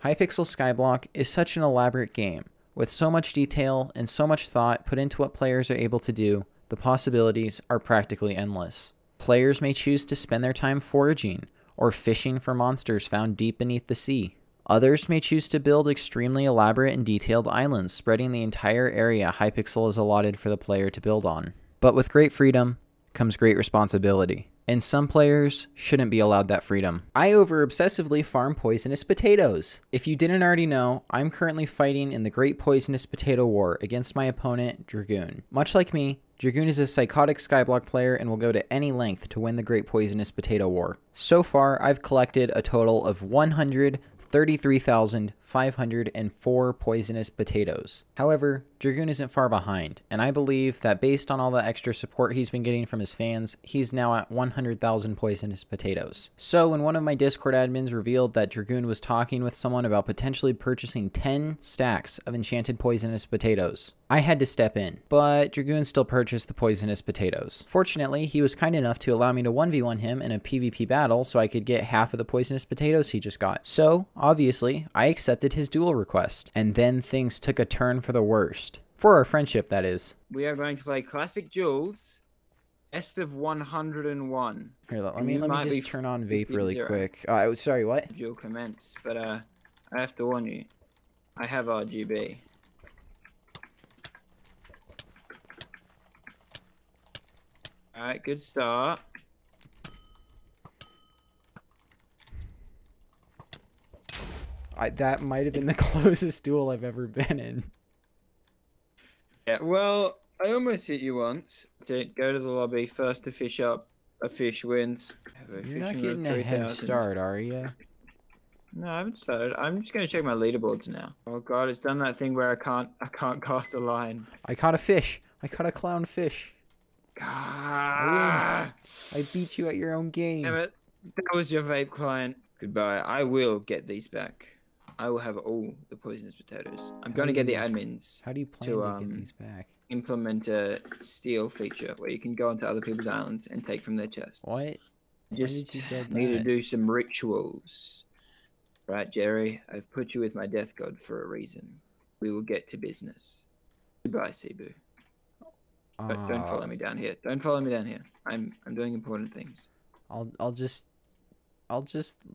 Hypixel Skyblock is such an elaborate game, with so much detail and so much thought put into what players are able to do. The possibilities are practically endless. Players may choose to spend their time foraging or fishing for monsters found deep beneath the sea. Others may choose to build extremely elaborate and detailed islands spreading the entire area Hypixel is allotted for the player to build on. But with great freedom comes great responsibility, and some players shouldn't be allowed that freedom. I over-obsessively farm poisonous potatoes. If you didn't already know, I'm currently fighting in the Great Poisonous Potato War against my opponent, Dragoon. Much like me, Dragoon is a psychotic Skyblock player and will go to any length to win the Great Poisonous Potato War. So far, I've collected a total of 133,504 poisonous potatoes. However, Dragoon isn't far behind, and I believe that based on all the extra support he's been getting from his fans, he's now at 100,000 poisonous potatoes. So when one of my Discord admins revealed that Dragoon was talking with someone about potentially purchasing 10 stacks of enchanted poisonous potatoes, I had to step in, but Dragoon still purchased the poisonous potatoes. Fortunately, he was kind enough to allow me to 1v1 him in a PvP battle so I could get half of the poisonous potatoes he just got. So, obviously, I accepted his duel request, and then things took a turn for the worst. For our friendship, that is. We are going to play Classic Duels, best of 101. Here, let me just turn on vape really 50-0. quick. Sorry, what? Duel commence, but I have to warn you, I have RGB. Alright, good start. That might have been the closest duel I've ever been in. Yeah, well, I almost hit you once. So go to the lobby, first to fish up, a fish wins. You're not getting a head start, are you? No, I haven't started. I'm just gonna check my leaderboards now. Oh god, it's done that thing where I can't cast a line. I caught a fish. I caught a clown fish. Ah, I beat you at your own game. damn it. That was your vape client. Goodbye. I will get these back. I will have all the poisonous potatoes. I'm going to get the admins How do you plan to get these back? implement a steal feature where you can go onto other people's islands and take from their chests. What? Just need to do some rituals. Right, Jerry? I've put you with my death god for a reason. We will get to business. Goodbye, Cebu. But don't follow me down here. Don't follow me down here. I'm doing important things. I'll just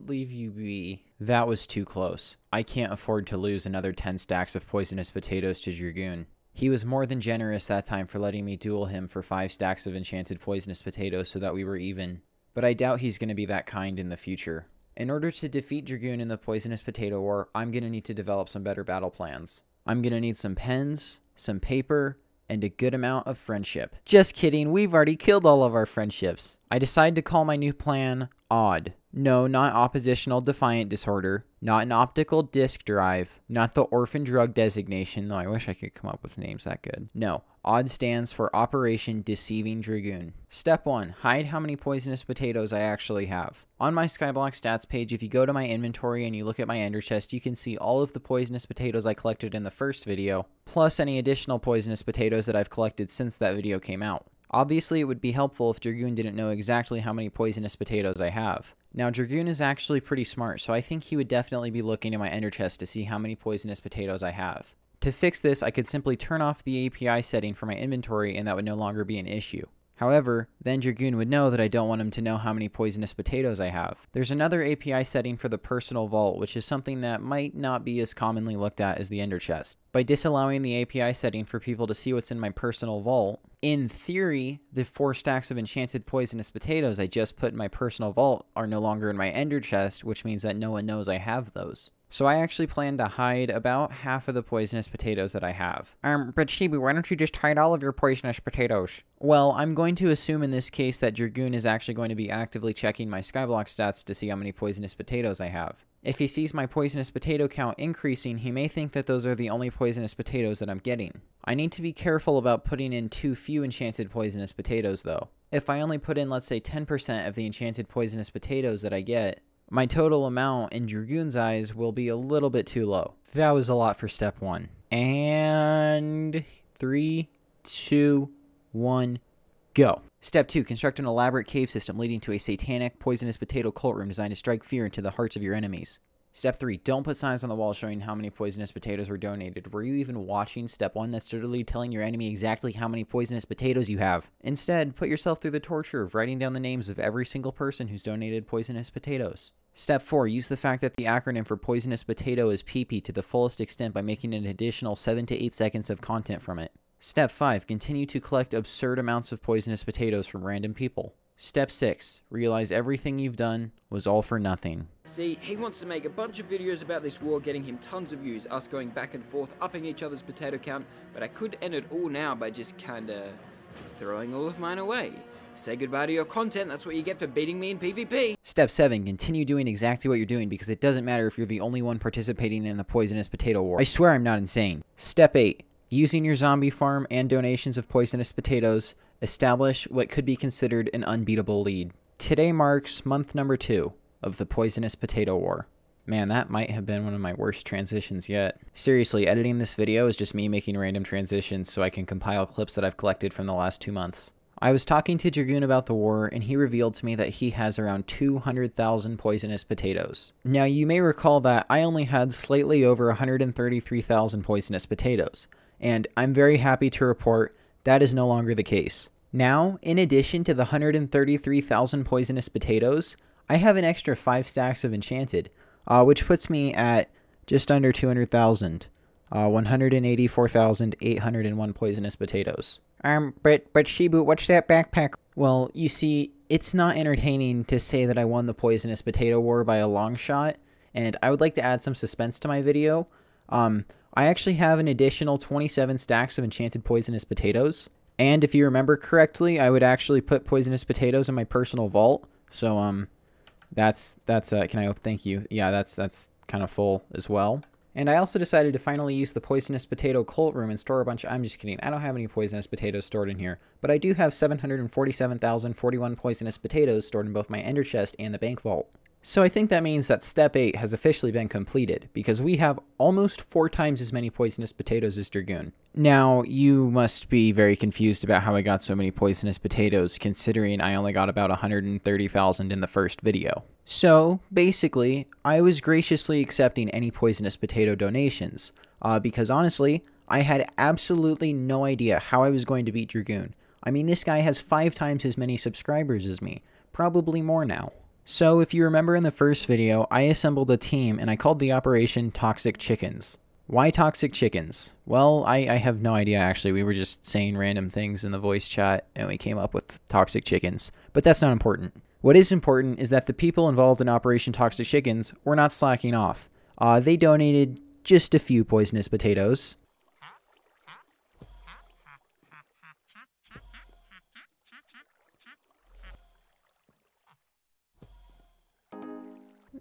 leave you be. That was too close. I can't afford to lose another 10 stacks of poisonous potatoes to Dragoon. He was more than generous that time for letting me duel him for 5 stacks of enchanted poisonous potatoes so that we were even. But I doubt he's going to be that kind in the future. In order to defeat Dragoon in the poisonous potato war, I'm going to need to develop some better battle plans. I'm going to need some pens, some paper, and a good amount of friendship. Just kidding, we've already killed all of our friendships. I decided to call my new plan Odd. No, not oppositional defiant disorder, not an optical disk drive, not the orphan drug designation, though I wish I could come up with names that good. No, Odd stands for Operation Deceiving Dragoon. Step 1, hide how many poisonous potatoes I actually have. On my Skyblock stats page, if you go to my inventory and you look at my ender chest, you can see all of the poisonous potatoes I collected in the first video, plus any additional poisonous potatoes that I've collected since that video came out. Obviously, it would be helpful if Dragoon didn't know exactly how many poisonous potatoes I have. Now, Dragoon is actually pretty smart, so I think he would definitely be looking in my ender chest to see how many poisonous potatoes I have. To fix this, I could simply turn off the API setting for my inventory and that would no longer be an issue. However, then Dragoon would know that I don't want him to know how many poisonous potatoes I have. There's another API setting for the personal vault, which is something that might not be as commonly looked at as the ender chest. By disallowing the API setting for people to see what's in my personal vault, in theory, the 4 stacks of enchanted poisonous potatoes I just put in my personal vault are no longer in my ender chest, which means that no one knows I have those. So I actually plan to hide about half of the poisonous potatoes that I have. But Shibu, why don't you just hide all of your poisonous potatoes? Well, I'm going to assume in this case that Dragoon is actually going to be actively checking my Skyblock stats to see how many poisonous potatoes I have. If he sees my poisonous potato count increasing, he may think that those are the only poisonous potatoes that I'm getting. I need to be careful about putting in too few enchanted poisonous potatoes though. If I only put in, let's say, 10% of the enchanted poisonous potatoes that I get, my total amount in Dragoon's eyes will be a little bit too low. That was a lot for step 1. And 3, 2, 1, go. Step 2, construct an elaborate cave system leading to a satanic, poisonous potato cult room designed to strike fear into the hearts of your enemies. Step 3, don't put signs on the wall showing how many poisonous potatoes were donated. Were you even watching Step 1? That's literally telling your enemy exactly how many poisonous potatoes you have. Instead, put yourself through the torture of writing down the names of every single person who's donated poisonous potatoes. Step 4, use the fact that the acronym for poisonous potato is PP to the fullest extent by making an additional 7 to 8 seconds of content from it. Step 5, continue to collect absurd amounts of poisonous potatoes from random people. Step 6, realize everything you've done was all for nothing. See, he wants to make a bunch of videos about this war, getting him tons of views, us going back and forth, upping each other's potato count, but I could end it all now by just kinda throwing all of mine away. Say goodbye to your content, that's what you get for beating me in PvP. Step 7, continue doing exactly what you're doing because it doesn't matter if you're the only one participating in the poisonous potato war. I swear I'm not insane. Step 8, using your zombie farm and donations of poisonous potatoes, establish what could be considered an unbeatable lead. Today marks month number 2 of the poisonous potato war. Man, that might have been one of my worst transitions yet. Seriously, editing this video is just me making random transitions so I can compile clips that I've collected from the last 2 months. I was talking to Dragoon about the war, and he revealed to me that he has around 200,000 poisonous potatoes. Now, you may recall that I only had slightly over 133,000 poisonous potatoes, and I'm very happy to report that is no longer the case. Now, in addition to the 133,000 poisonous potatoes, I have an extra 5 stacks of enchanted, which puts me at just under 200,000, 184,801 poisonous potatoes. But Shibu, what's that backpack? Well, you see, it's not entertaining to say that I won the poisonous potato war by a long shot, and I would like to add some suspense to my video. I actually have an additional 27 stacks of enchanted poisonous potatoes. And if you remember correctly, I would actually put poisonous potatoes in my personal vault. So, can I open? Thank you. Yeah, that's kind of full as well. And I also decided to finally use the poisonous potato cult room and store a bunch. I'm just kidding. I don't have any poisonous potatoes stored in here, but I do have 747,041 poisonous potatoes stored in both my ender chest and the bank vault. So I think that means that step 8 has officially been completed, because we have almost 4 times as many poisonous potatoes as Dragoon. Now, you must be very confused about how I got so many poisonous potatoes, considering I only got about 130,000 in the first video. So, basically, I was graciously accepting any poisonous potato donations, because honestly, I had absolutely no idea how I was going to beat Dragoon. I mean, this guy has 5 times as many subscribers as me, probably more now. So if you remember in the first video, I assembled a team and I called the operation Toxic Chickens. Why Toxic Chickens? Well, I have no idea actually. We were just saying random things in the voice chat and we came up with Toxic Chickens. But that's not important. What is important is that the people involved in Operation Toxic Chickens were not slacking off. They donated just a few poisonous potatoes.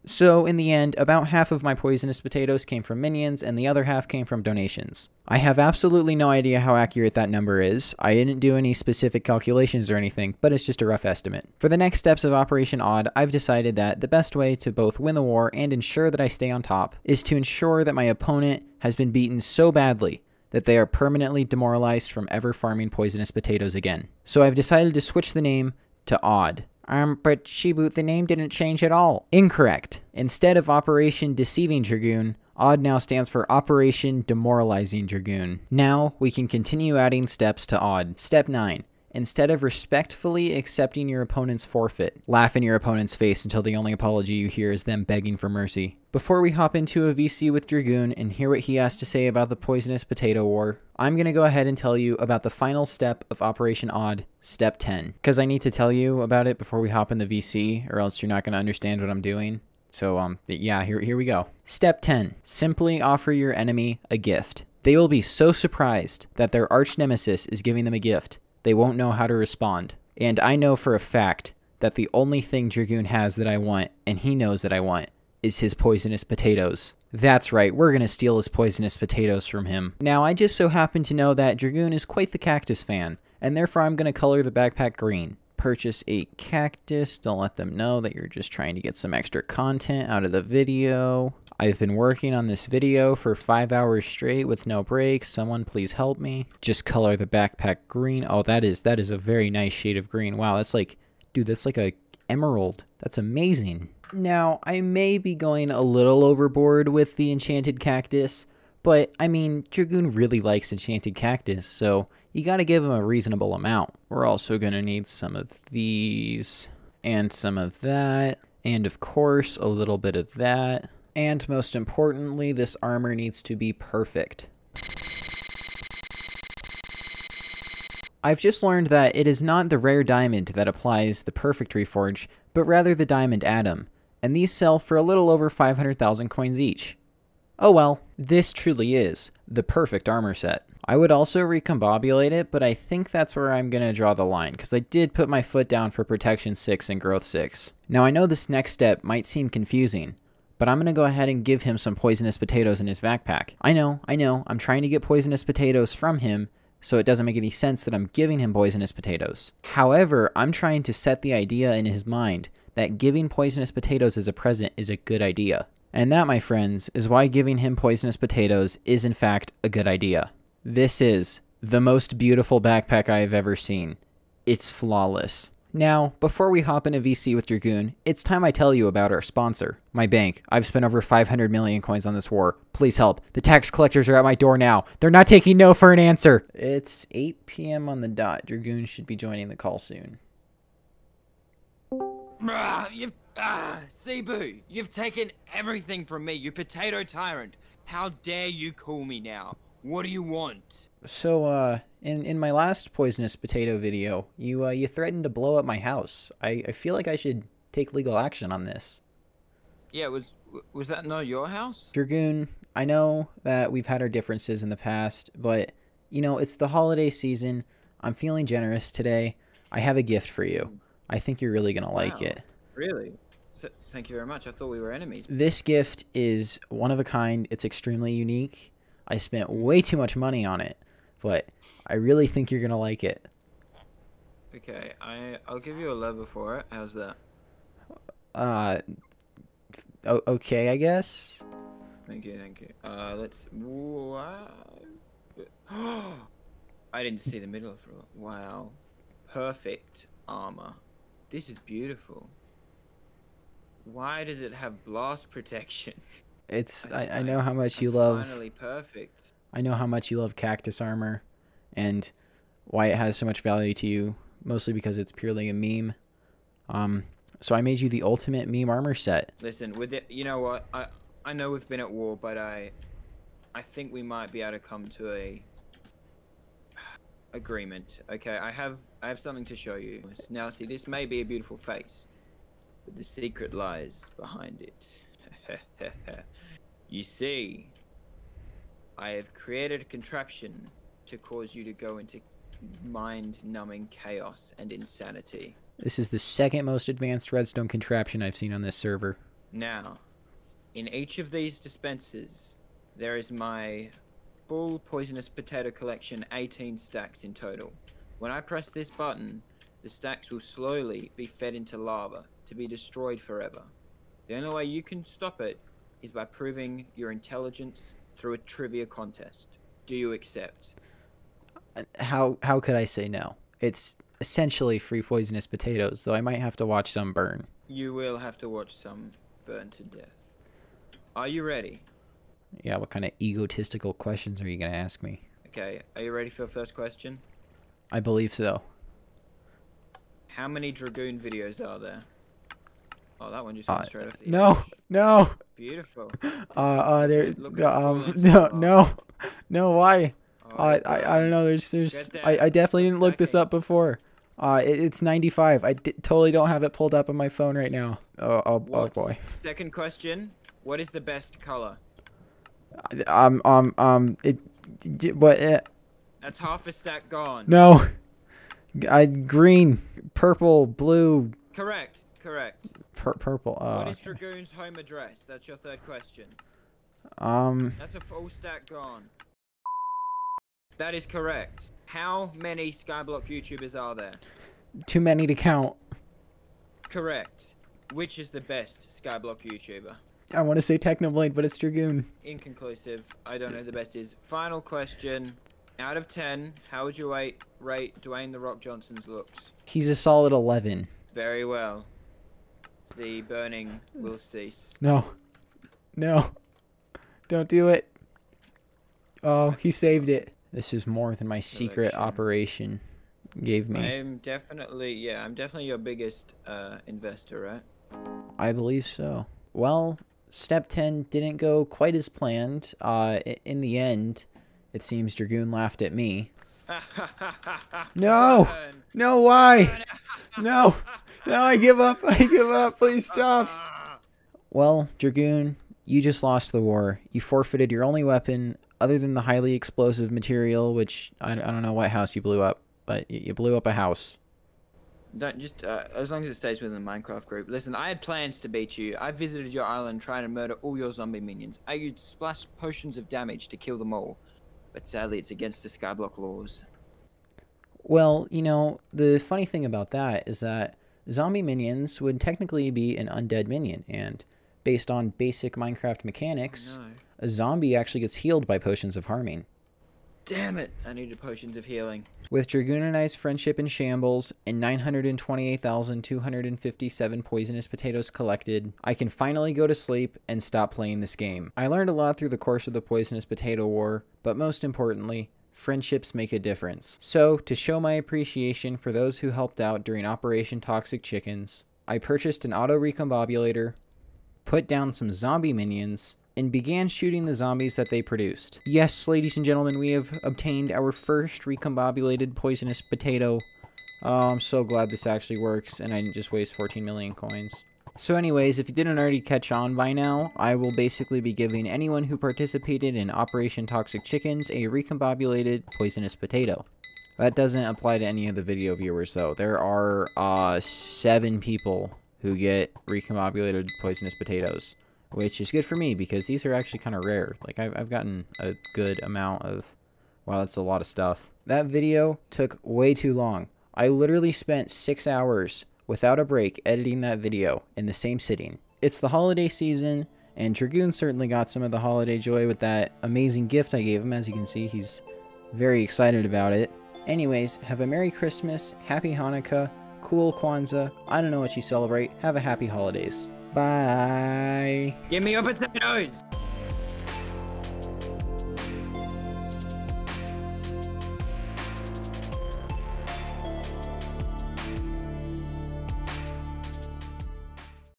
So, in the end, about half of my poisonous potatoes came from minions, and the other half came from donations. I have absolutely no idea how accurate that number is. I didn't do any specific calculations or anything, but it's just a rough estimate. For the next steps of Operation Odd, I've decided that the best way to both win the war and ensure that I stay on top is to ensure that my opponent has been beaten so badly that they are permanently demoralized from ever farming poisonous potatoes again. So I've decided to switch the name to Odd. But Shibu, the name didn't change at all. Incorrect. Instead of Operation Deceiving Dragoon, Odd now stands for Operation Demoralizing Dragoon. Now, we can continue adding steps to Odd. Step 9. Instead of respectfully accepting your opponent's forfeit, laugh in your opponent's face until the only apology you hear is them begging for mercy. Before we hop into a VC with Dragoon and hear what he has to say about the poisonous potato war, I'm going to go ahead and tell you about the final step of Operation Odd, Step 10. Because I need to tell you about it before we hop in the VC, or else you're not going to understand what I'm doing. So, yeah, here we go. Step 10. Simply offer your enemy a gift. They will be so surprised that their arch nemesis is giving them a gift, they won't know how to respond. And I know for a fact that the only thing Dragoon has that I want, and he knows that I want, is his poisonous potatoes. That's right, we're going to steal his poisonous potatoes from him. Now, I just so happen to know that Dragoon is quite the cactus fan, and therefore I'm going to color the backpack green. Purchase a cactus. Don't let them know that you're just trying to get some extra content out of the video. I've been working on this video for 5 hours straight with no breaks. Someone please help me. Just color the backpack green. Oh, that is a very nice shade of green. Wow, that's like, dude, that's like a emerald. That's amazing. Now, I may be going a little overboard with the enchanted cactus, but I mean, Dragoon really likes enchanted cactus, so you gotta give him a reasonable amount. We're also gonna need some of these, and some of that, and of course, a little bit of that. And most importantly, this armor needs to be perfect. I've just learned that it is not the rare diamond that applies the perfect reforge, but rather the diamond atom, and these sell for a little over 500,000 coins each. Oh well, this truly is the perfect armor set. I would also recombobulate it, but I think that's where I'm going to draw the line, because I did put my foot down for Protection 6 and Growth 6. Now I know this next step might seem confusing, but I'm going to go ahead and give him some poisonous potatoes in his backpack. I know, I'm trying to get poisonous potatoes from him, so it doesn't make any sense that I'm giving him poisonous potatoes. However, I'm trying to set the idea in his mind that giving poisonous potatoes as a present is a good idea. And that, my friends, is why giving him poisonous potatoes is in fact a good idea. This is the most beautiful backpack I have ever seen. It's flawless. Now, before we hop into VC with Dragoon, it's time I tell you about our sponsor, my bank. I've spent over 500 million coins on this war. Please help. The tax collectors are at my door now. They're not taking no for an answer. It's 8 p.m. on the dot. Dragoon should be joining the call soon. Cebu, you've taken everything from me, you potato tyrant. How dare you call me now? What do you want? So, in my last poisonous potato video, you threatened to blow up my house. I feel like I should take legal action on this. Yeah, was that not your house? Dragoon, I know that we've had our differences in the past, but, you know, it's the holiday season. I'm feeling generous today. I have a gift for you. I think you're really gonna like it. Really? Thank you very much. I thought we were enemies. This gift is one of a kind. It's extremely unique. I spent way too much money on it, but I really think you're gonna like it. Okay, I'll give you a lever for it. How's that? Okay, I guess. Thank you. Let's. Wow. I didn't see the middle of it. Wow. Perfect armor. This is beautiful. Why does it have blast protection? I know how much you love. Finally perfect. I know how much you love cactus armor, and why it has so much value to you. Mostly because it's purely a meme. So I made you the ultimate meme armor set. Listen, with it, you know what? I know we've been at war, but I think we might be able to come to a agreement. Okay, I have something to show you. Now, see, this may be a beautiful face, but the secret lies behind it. You see, I have created a contraption to cause you to go into mind-numbing chaos and insanity. This is the second most advanced redstone contraption I've seen on this server. Now, in each of these dispensers, there is my full poisonous potato collection, 18 stacks in total. When I press this button, the stacks will slowly be fed into lava to be destroyed forever. The only way you can stop it is by proving your intelligence through a trivia contest. Do you accept? How could I say no? It's essentially free poisonous potatoes, though I might have to watch some burn. You will have to watch some burn to death. Are you ready? Yeah, what kind of egotistical questions are you going to ask me? Okay, are you ready for the first question? I believe so. How many Dragoon videos are there? Oh, that one just went straight off the No, edge. no. Beautiful. There, no, why? I don't know. I definitely didn't look this up before. It's 95. I totally don't have it pulled up on my phone right now. Oh boy. Second question. What is the best color? That's half a stack gone. No. Green, purple, blue. Correct. Purple. What is Dragoon's home address? That's your third question. That's a full stack gone. That is correct. How many Skyblock YouTubers are there? Too many to count. Correct. Which is the best Skyblock YouTuber? I want to say Technoblade, but it's Dragoon. Inconclusive. I don't know who the best is. Final question. Out of 10, how would you rate Dwayne The Rock Johnson's looks? He's a solid 11. Very well. the burning will cease. No. No. Don't do it. Oh, he saved it. This is more than my secret operation gave me. I'm definitely your biggest investor, right? I believe so. Well, step 10 didn't go quite as planned. In the end, it seems Dragoon laughed at me. No! No, why? No! No, I give up. I give up. Please stop. Well, Dragoon, you just lost the war. You forfeited your only weapon other than the highly explosive material, which I don't know what house you blew up, but you blew up a house. Don't just as long as it stays within the Minecraft group. Listen, I had plans to beat you. I visited your island trying to murder all your zombie minions. I used splash potions of damage to kill them all, but sadly it's against the Skyblock laws. Well, you know, the funny thing about that is that zombie minions would technically be an undead minion, and based on basic Minecraft mechanics, a zombie actually gets healed by potions of harming. Damn it! I needed potions of healing. With Dragoon and I's friendship in shambles and 928,257 poisonous potatoes collected, I can finally go to sleep and stop playing this game. I learned a lot through the course of the Poisonous Potato War, but most importantly, friendships make a difference. So, to show my appreciation for those who helped out during Operation Toxic Chickens, I purchased an auto recombobulator, put down some zombie minions, and began shooting the zombies that they produced. Yes, ladies and gentlemen, we have obtained our first recombobulated poisonous potato. Oh, I'm so glad this actually works, and I didn't just waste 14 million coins. So anyways, if you didn't already catch on by now, I will basically be giving anyone who participated in Operation Toxic Chickens a recombobulated poisonous potato. That doesn't apply to any of the video viewers, though. There are 7 people who get recombobulated poisonous potatoes, which is good for me because these are actually kind of rare. Like, I've gotten a good amount of... Wow, that's a lot of stuff. That video took way too long. I literally spent 6 hours without a break editing that video in the same sitting. It's the holiday season, and Dragoon certainly got some of the holiday joy with that amazing gift I gave him. As you can see, he's very excited about it. Anyways, have a Merry Christmas, Happy Hanukkah, cool Kwanzaa. I don't know what you celebrate. Have a happy holidays. Bye. Give me your potatoes!